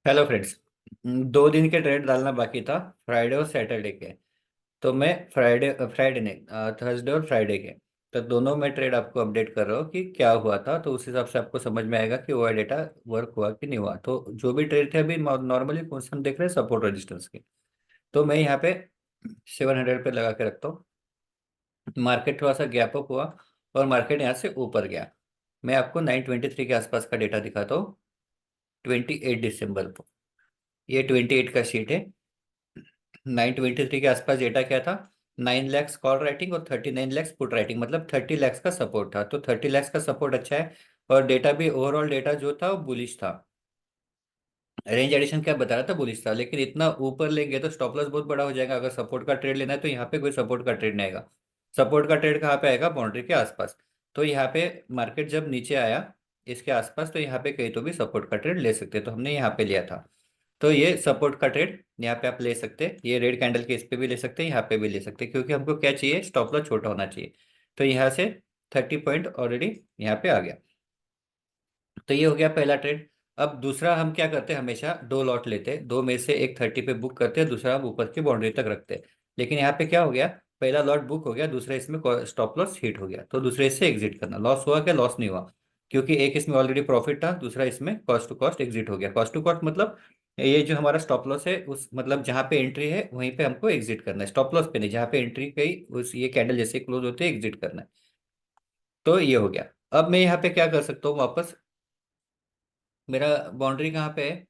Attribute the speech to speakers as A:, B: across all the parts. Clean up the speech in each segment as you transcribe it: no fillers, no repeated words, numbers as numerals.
A: Hello friends. 2 दिन के trade डालना बाकी था, फ्राइडे और सैटरडे के। तो मैं फ्राइडे फ्राइडे नहीं, थर्सडे और फ्राइडे के। तो दोनों में ट्रेड आपको अपडेट कर रहा हूँ कि क्या हुआ था, तो उस हिसाब से आपको समझ में आएगा कि वो डेटा वर्क हुआ कि नहीं हुआ। तो जो भी ट्रेड थे अभी नॉर्मली पोजीशन देख रहे हैं सपोर्ट रेजिस्टेंस के। तो मैं यहाँ पे 700 पे लगा के रखता हूँ। मार्केट थोड़ा सा गैप अप हुआ और मार्केट यहाँ से ऊपर गया। मैं आपको 923 के आसपास का डेटा दिखाता हूँ। 28 दिसंबर को ये 28 का शीट है। 923 के आसपास डेटा क्या था? 9 लैक्स कॉल राइटिंग और 39 लैक्स पुट राइटिंग, मतलब 30 लैक्स का सपोर्ट था। तो 30 लैक्स का सपोर्ट अच्छा है। और डेटा भी, ओवरऑल डेटा जो था वो बुलिश था। रेंज एडिशन क्या बता रहा था? बुलिश था, लेकिन इतना ऊपर लेंगे तो स्टॉप लॉस बहुत बड़ा हो जाएगा। अगर सपोर्ट का ट्रेड लेना है तो यहाँ पे कोई सपोर्ट का ट्रेड नहीं आएगा। सपोर्ट का ट्रेड कहाँ पे आएगा? बाउंड्री के आसपास। तो यहाँ पे मार्केट जब नीचे आया इसके आसपास, तो यहाँ पे कहीं तो भी सपोर्ट का ट्रेड ले सकते हैं। तो हमने यहाँ पे लिया था। तो ये सपोर्ट का ट्रेड यहाँ पे आप ले सकते हैं। ये रेड कैंडल के इस पे भी ले सकते हैं, यहाँ पे भी ले सकते हैं, क्योंकि हमको क्या चाहिए? स्टॉप लॉस छोटा होना चाहिए। तो यहाँ से 30 पॉइंट ऑलरेडी यहाँ पे आ गया। तो ये हो गया पहला ट्रेड। अब दूसरा हम क्या करते हैं? हमेशा दो लॉट लेते हैं, दो में से एक 30 पे बुक करते हैं, दूसरा हम ऊपर की बाउंड्री तक रखते हैं। लेकिन यहाँ पे क्या हो गया? पहला लॉट बुक हो गया, दूसरा इसमें स्टॉप लॉस हिट हो गया, तो दूसरे से एग्जिट करना। लॉस हुआ क्या? लॉस नहीं हुआ, क्योंकि एक इसमें ऑलरेडी प्रॉफिट था, दूसरा इसमें कॉस्ट टू कॉस्ट एग्जिट हो गया। कॉस्ट टू कॉस्ट मतलब ये जो हमारा स्टॉप लॉस है, उस मतलब जहाँ पे एंट्री है वहीं पे हमको एग्जिट करना है। स्टॉप लॉस पे नहीं, जहाँ पे एंट्री गई उस ये कैंडल जैसे क्लोज होते हैं एग्जिट करना है। तो ये हो गया। अब मैं यहाँ पे क्या कर सकता हूँ वापस? मेरा बाउंड्री कहाँ पे है?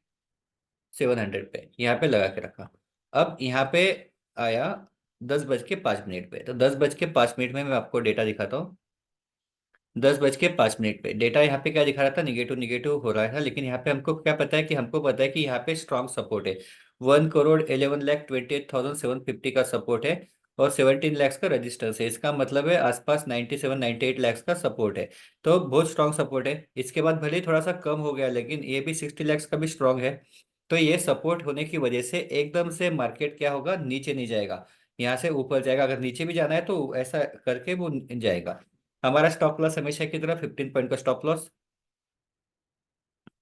A: 700 पे यहाँ पे लगा के रखा। अब यहाँ पे आया 10:05 पे। तो 10:05 में मैं आपको डेटा दिखाता हूँ। 10:05 पे डेटा यहाँ पे क्या दिखा रहा था? निगेटिव निगेटिव हो रहा था, लेकिन यहाँ पे हमको क्या पता है? कि हमको पता है कि यहाँ पे स्ट्रॉन्ग सपोर्ट है। 1,11,28,750 का सपोर्ट है। और 17 लैक्स का रजिस्टेंस है। इसका मतलब है आसपास 97-98 लैक्स का सपोर्ट है। तो बहुत स्ट्रॉन्ग सपोर्ट है। इसके बाद भले ही थोड़ा सा कम हो गया, लेकिन ये भी 60 लैक्स का भी स्ट्रॉन्ग है। तो ये सपोर्ट होने की वजह से एकदम से मार्केट क्या होगा? नीचे नहीं जाएगा, यहाँ से ऊपर जाएगा। अगर नीचे भी जाना है तो ऐसा करके वो जाएगा। हमारा स्टॉप लॉस हमेशा की तरह 15 पॉइंट का स्टॉप लॉस।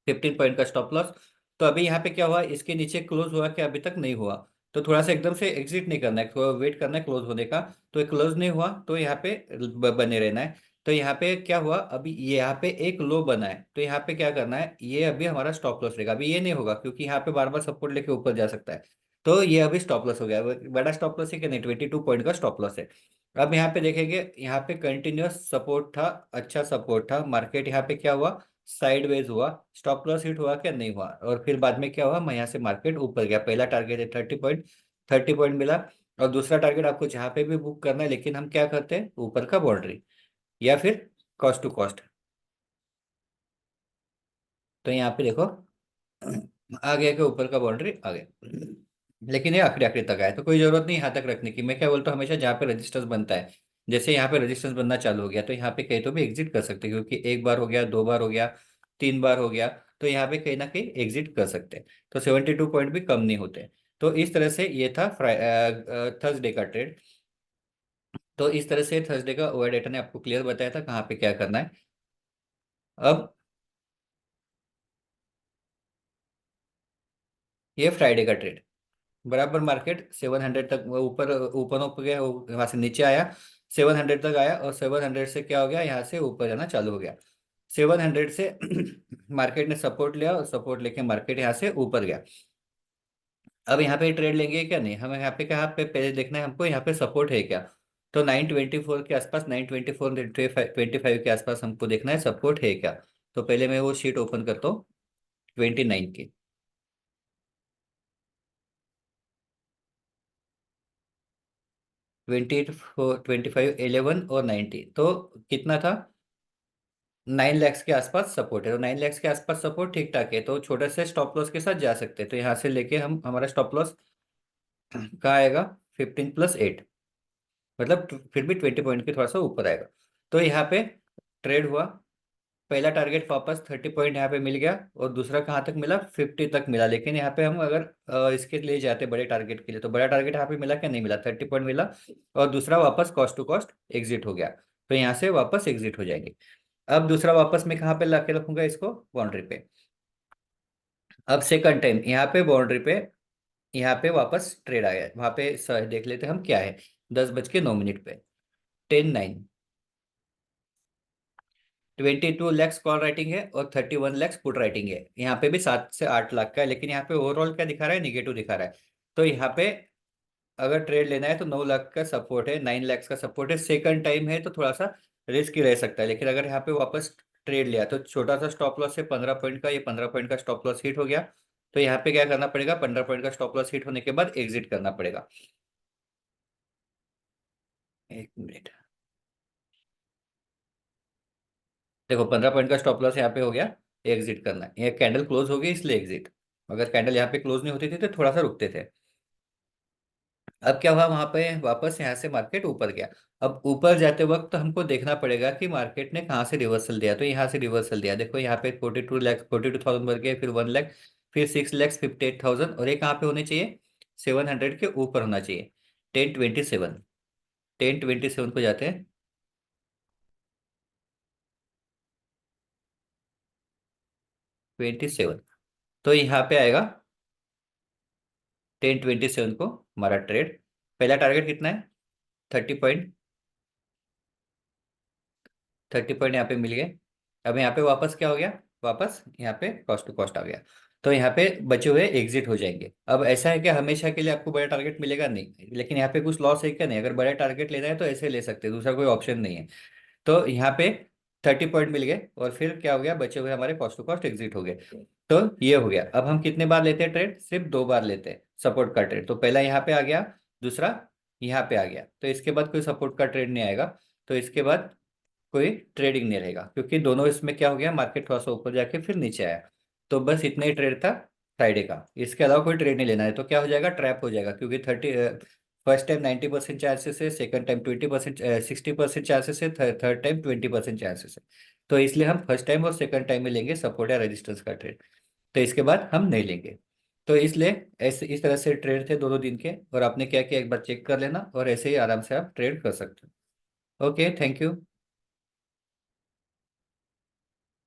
A: 15 पॉइंट का स्टॉप लॉस। तो अभी यहाँ पे क्या हुआ? इसके नीचे क्लोज हुआ क्या? अभी तक नहीं हुआ। तो थोड़ा सा एकदम से एग्जिट नहीं करना है, वेट करना है क्लोज होने का। तो क्लोज नहीं हुआ तो यहाँ पे बने रहना है। तो यहाँ पे क्या हुआ? अभी ये यहाँ पे एक लो बना है, तो यहाँ पे क्या करना है? ये अभी हमारा स्टॉप लॉस रहेगा। अभी ये नहीं होगा, क्योंकि यहाँ पे बार बार सपोर्ट लेके ऊपर जा सकता है। तो ये अभी स्टॉप लॉस हो गया। बड़ा स्टॉप लॉस है कि नहीं? 22 पॉइंट का स्टॉप लॉस है। अब यहाँ पे देखेंगे, यहाँ पे कंटिन्यूअस सपोर्ट था, अच्छा सपोर्ट था। मार्केट यहाँ पे क्या हुआ? साइडवेज हुआ। स्टॉप लॉस हिट हुआ क्या? नहीं हुआ। और फिर बाद में क्या हुआ? मैं यहाँ से मार्केट ऊपर गया। पहला टारगेट है 30 पॉइंट, 30 पॉइंट मिला। और दूसरा टारगेट आपको जहाँ पे भी बुक करना है, लेकिन हम क्या करते हैं? ऊपर का बाउंड्री या फिर कॉस्ट टू कॉस्ट। तो यहाँ पे देखो आ गया कि ऊपर का बाउंड्री आ गया, लेकिन ये आखिरी आखिरी तक आया। तो कोई जरूरत नहीं यहाँ तक रखने की। मैं क्या बोलता हूँ हमेशा, जहाँ पे रजिस्टेंस बनता है, जैसे यहाँ पे रजिस्टेंस बनना चालू हो गया, तो यहाँ पे कहीं तो भी एग्जिट कर सकते हैं, क्योंकि एक बार हो गया, दो बार हो गया, 3 बार हो गया। तो यहाँ पे कहीं ना कहीं एग्जिट कर सकते हैं। तो 72 पॉइंट भी कम नहीं होते। तो इस तरह से ये था थर्सडे का ट्रेड। तो इस तरह से थर्सडे का ओवर डेटा ने आपको क्लियर बताया था कहाँ पे क्या करना है। अब ये फ्राइडे का ट्रेड, बराबर मार्केट 700 तक ऊपर ऊपर ऊपर गया, वहां से नीचे आया, 700 तक आया, और 700 से क्या हो गया? यहाँ से ऊपर जाना चालू हो गया। 700 से मार्केट ने सपोर्ट लिया, और सपोर्ट लेके मार्केट यहाँ से ऊपर गया। अब यहाँ पे ट्रेड लेंगे क्या? नहीं, हमें यहाँ पे क्या पे पहले देखना है हमको, यहाँ पे सपोर्ट है क्या? तो 924 के आसपास, 924 25 के आसपास हमको देखना है सपोर्ट है क्या। तो पहले मैं वो शीट ओपन करता हूँ 29 की। 24 25 11 और 90, तो कितना था? 9 लैक्स के आसपास सपोर्ट है। तो 9 लैक्स के आसपास सपोर्ट ठीक ठाक है, तो छोटे से स्टॉप लॉस के साथ जा सकते हैं। तो यहाँ से लेके हम, हमारा स्टॉप लॉस कहाँ आएगा? 15+8, मतलब फिर भी 20 पॉइंट के थोड़ा सा ऊपर आएगा। तो यहाँ पे ट्रेड हुआ। पहला टारगेट वापस 30 पॉइंट यहाँ पे मिल गया, और दूसरा कहाँ तक मिला? 50 तक मिला। लेकिन यहाँ पे हम अगर इसके लिए जाते बड़े टारगेट के लिए, तो बड़ा टारगेट यहाँ पे मिला क्या? नहीं मिला, 30 पॉइंट मिला। और दूसरा वापस कॉस्ट टू कॉस्ट एग्जिट हो गया। तो यहाँ से वापस एग्जिट हो जाएंगे। अब दूसरा वापस मैं कहाँ पे ला के रखूंगा इसको? बाउंड्री पे। अब सेकंड टाइम यहाँ पे बाउंड्री पे, यहाँ पे वापस ट्रेड आया है, वहां पे देख लेते हैं हम क्या है। 10:09 पे, 10:09, 22 lakhs कॉल राइटिंग है और 31 lakhs पुट राइटिंग है। यहाँ पे भी 7 से 8 लाख का है, लेकिन यहाँ पे ओवरऑल क्या दिखा रहा है, निगेटिव दिखा रहा है। तो यहाँ पे अगर ट्रेड लेना है तो 9 लाख का सपोर्ट है, 9 lakhs का सपोर्ट है। सेकंड टाइम है तो थोड़ा सा रिस्क ही रह सकता है, लेकिन अगर यहाँ पे वापस ट्रेड लिया तो छोटा सा स्टॉप लॉस है 15 पॉइंट का, ये 15 पॉइंट का स्टॉप लॉस हिट हो गया। तो यहाँ पे क्या करना पड़ेगा, 15 पॉइंट का स्टॉप लॉस हिट होने के बाद एग्जिट करना पड़ेगा। 1 मिनट, देखो 15 पॉइंट का स्टॉप लॉस यहाँ पे हो गया, एग्जिट करना है। ये कैंडल क्लोज हो गई इसलिए एग्जिट। अगर कैंडल यहाँ पे क्लोज नहीं होती थी तो थोड़ा सा रुकते थे। अब क्या हुआ, वहां पे वापस यहाँ से मार्केट ऊपर गया। अब ऊपर जाते वक्त हमको देखना पड़ेगा कि मार्केट ने कहाँ से रिवर्सल दिया। तो यहाँ से रिवर्सल दिया, देखो यहाँ पे 42 लाख, 42,000 भर गए, फिर 1 लाख, फिर 6,58,000, और ये कहाँ पे होने चाहिए, 700 के ऊपर होना चाहिए। 10:27, 10:27 को जाते हैं, 27, तो यहाँ पे आएगा 10:27 को हमारा ट्रेड। पहला टारगेट कितना है, 30 पॉइंट, 30 पॉइंट यहाँ पे मिल गए। अब यहाँ पे वापस क्या हो गया, वापस यहाँ पे कॉस्ट टू कॉस्ट आ गया। तो यहाँ पे बचे हुए एग्जिट हो जाएंगे। अब ऐसा है कि हमेशा के लिए आपको बड़ा टारगेट मिलेगा नहीं, लेकिन यहाँ पे कुछ लॉस है क्या, नहीं। अगर बड़ा टारगेट लेना है तो ऐसे ले सकते हैं, दूसरा कोई ऑप्शन नहीं है। तो यहाँ पे 30 पॉइंट मिल गए, और फिर क्या हो गया, बचे हुए हमारे कॉस्ट टू कॉस्ट एग्जिट हो गए। तो ये हो गया। अब हम कितने बार लेते हैं ट्रेड, सिर्फ 2 बार लेते हैं सपोर्ट का ट्रेड। तो पहला यहाँ पे आ गया, दूसरा यहाँ पे आ गया, तो इसके बाद कोई सपोर्ट का ट्रेड नहीं आएगा। तो इसके बाद कोई ट्रेडिंग नहीं रहेगा, क्योंकि दोनों इसमें क्या हो गया, मार्केट थोड़ा सा ऊपर जाके फिर नीचे आया। तो बस इतना ही ट्रेड था फ्राइडे का, इसके अलावा कोई ट्रेड नहीं लेना है। तो क्या हो जाएगा, ट्रैप हो जाएगा, क्योंकि फर्स्ट टाइम 90% चांसेस है, सेकंड टाइम 20%, 60% चांसेस है, थर्ड टाइम 20% चांसेस है। तो इसलिए हम फर्स्ट टाइम और सेकंड टाइम में लेंगे सपोर्ट या रेजिस्टेंस का ट्रेड। तो इसके बाद हम नहीं लेंगे। तो इसलिए ऐसे इस तरह से ट्रेड थे दोनों दिन के, और आपने क्या किया एक बार चेक कर लेना, और ऐसे ही आराम से आप ट्रेड कर सकते हो। Okay, thank you.